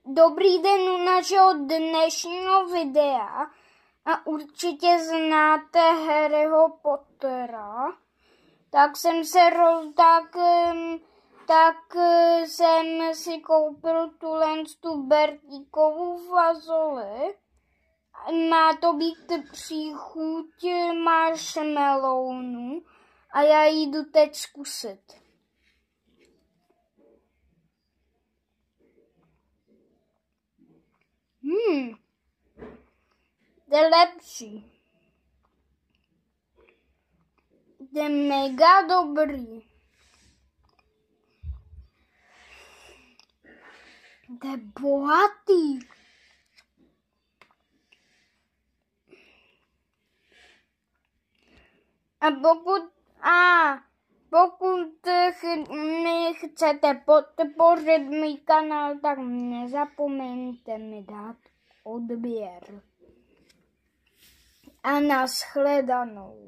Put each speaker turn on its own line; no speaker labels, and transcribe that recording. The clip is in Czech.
Dobrý den u našeho dnešního videa. A určitě znáte Harryho Pottera. Tak jsem si koupil tu Bertíkovou fazoli. Má to být příchuť marshmallownu a já ji jdu teď zkusit. To je lepší. To je mega dobrý. To je bohatý. A pokud mi chcete podpořit můj kanál, tak nezapomeňte mi dát odběr. A nashledanou.